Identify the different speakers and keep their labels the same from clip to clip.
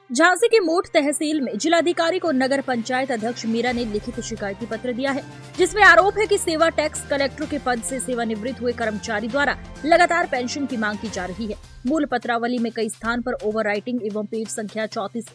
Speaker 1: झांसी की मोट तहसील में जिलाधिकारी को नगर पंचायत अध्यक्ष मीरा ने लिखित शिकायती पत्र दिया है, जिसमें आरोप है कि सेवा टैक्स कलेक्टर के पद से सेवानिवृत्त हुए कर्मचारी द्वारा लगातार पेंशन की मांग की जा रही है। मूल पत्रावली में कई स्थान पर ओवरराइटिंग एवं पेज संख्या 34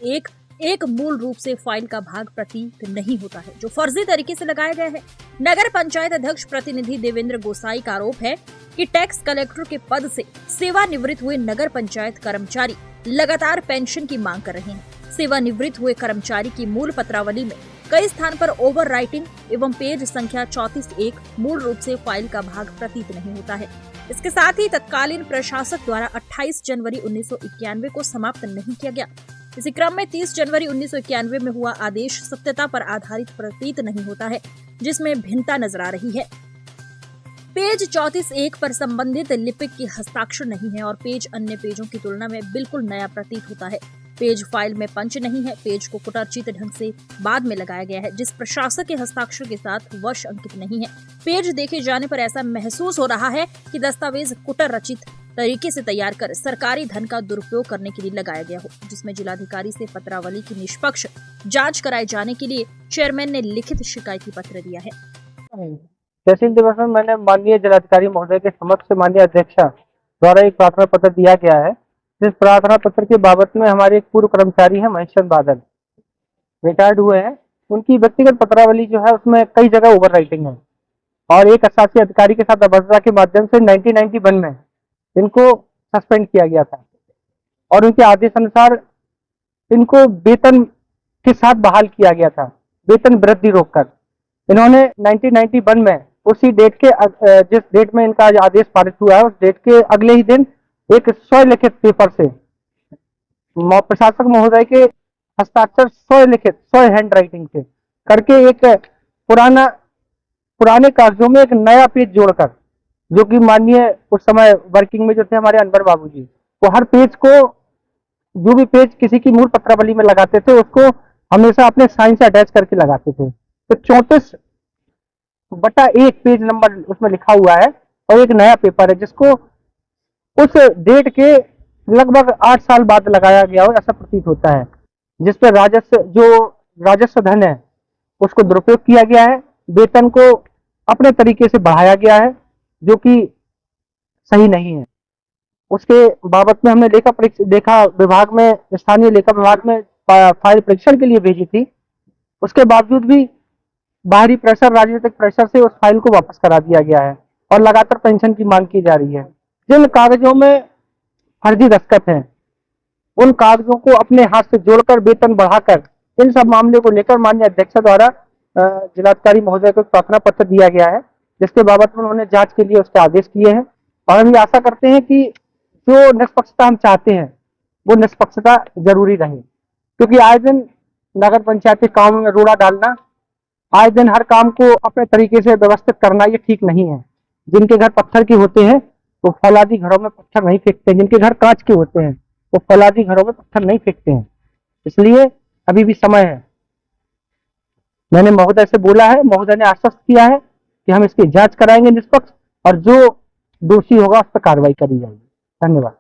Speaker 1: एक मूल रूप से फाइल का भाग प्रतीत नहीं होता है, जो फर्जी तरीके से लगाया गया है। नगर पंचायत अध्यक्ष प्रतिनिधि देवेंद्र गोसाई का आरोप है कि टैक्स कलेक्टर के पद से सेवानिवृत्त हुए नगर पंचायत कर्मचारी लगातार पेंशन की मांग कर रहे हैं। सेवानिवृत्त हुए कर्मचारी की मूल पत्रावली में कई स्थान पर ओवर राइटिंग एवं पेज संख्या 34 मूल रूप से फाइल का भाग प्रतीत नहीं होता है। इसके साथ ही तत्कालीन प्रशासक द्वारा 28 जनवरी 1991 को समाप्त नहीं किया गया। इसी क्रम में 30 जनवरी 1991 में हुआ आदेश सत्यता पर आधारित प्रतीत नहीं होता है, जिसमें भिन्नता नजर आ रही है। पेज 34 पर संबंधित लिपिक की हस्ताक्षर नहीं है और पेज अन्य पेजों की तुलना में बिल्कुल नया प्रतीत होता है। पेज फाइल में पंच नहीं है, पेज को कुटरचित ढंग से बाद में लगाया गया है, जिस प्रशासक के हस्ताक्षर के साथ वर्ष अंकित नहीं है। पेज देखे जाने पर ऐसा महसूस हो रहा है कि दस्तावेज कुटर रचित तरीके से तैयार कर सरकारी धन का दुरुपयोग करने के लिए लगाया गया हो, जिसमें जिलाधिकारी से पत्रावली की निष्पक्ष जांच कराए जाने के लिए चेयरमैन ने लिखित शिकायती पत्र दिया है।
Speaker 2: तहसील दिवस में मैंने माननीय जिलाधिकारी महोदय के समक्ष माननीय अध्यक्षा द्वारा एक प्रार्थना पत्र दिया गया है। जिस प्रार्थना पत्र के बाबत में हमारे एक पूर्व कर्मचारी हैं महेश बादल, रिटायर्ड हुए हैं, उनकी व्यक्तिगत पत्रावली जो है उसमें कई जगह ओवर राइटिंग है और एक शासी अधिकारी के साथ अभद्रता के माध्यम से 1991 में इनको सस्पेंड किया गया था और उनके आदेश अनुसार इनको वेतन के साथ बहाल किया गया था, वेतन वृद्धि रोककर। इन्होंने 1991 में उसी डेट के जिस डेट में इनका आदेश पारित हुआ है उस डेट के अगले ही दिन एक स्वलिखित पेपर से प्रशासक महोदय के हस्ताक्षर स्वलिखित हैंड राइटिंग से करके एक पुराने कागजों में एक नया पेज जोड़कर, जो कि माननीय उस समय वर्किंग में जो थे हमारे अनवर बाबू जी, वो हर पेज को जो भी पेज किसी की मूल पत्रावली में लगाते थे उसको हमेशा अपने साइन से अटैच करके लगाते थे। तो 34/1 पेज नंबर उसमें लिखा हुआ है और एक नया पेपर है जिसको उस डेट के लगभग 8 साल बाद लगाया गया हो ऐसा प्रतीत होता है, जिसपे राजस्व धन है उसको दुरुपयोग किया गया है, वेतन को अपने तरीके से बढ़ाया गया है जो कि सही नहीं है। उसके बाबत में हमने लेखा विभाग में स्थानीय लेखा विभाग में फाइल परीक्षण के लिए भेजी थी। उसके बावजूद भी बाहरी प्रेशर, राजनीतिक प्रेशर से उस फाइल को वापस करा दिया गया है और लगातार पेंशन की मांग की जा रही है। जिन कागजों में फर्जी दस्तखत हैं उन कागजों को अपने हाथ से जोड़कर वेतन बढ़ाकर इन सब मामले को लेकर माननीय अध्यक्ष द्वारा जिलाधिकारी महोदय को प्रार्थना पत्र दिया गया है, जिसके बाबत में उन्होंने जांच के लिए उसके आदेश किए हैं और हम ये आशा करते हैं कि जो निष्पक्षता हम चाहते हैं वो निष्पक्षता जरूरी रहे, क्योंकि आए दिन नगर पंचायत के काम में रोड़ा डालना, आए दिन हर काम को अपने तरीके से व्यवस्थित करना ये ठीक नहीं है। जिनके घर पत्थर के होते हैं वो फौलादी घरों में पत्थर नहीं फेंकते, जिनके घर कांच के होते हैं वो फौलादी घरों में पत्थर नहीं फेंकते हैं। इसलिए अभी भी समय है। मैंने महोदय से बोला है, महोदय ने आश्वस्त किया है कि हम इसकी जांच कराएंगे निष्पक्ष और जो दोषी होगा उस पर कार्रवाई करी जाएगी। धन्यवाद।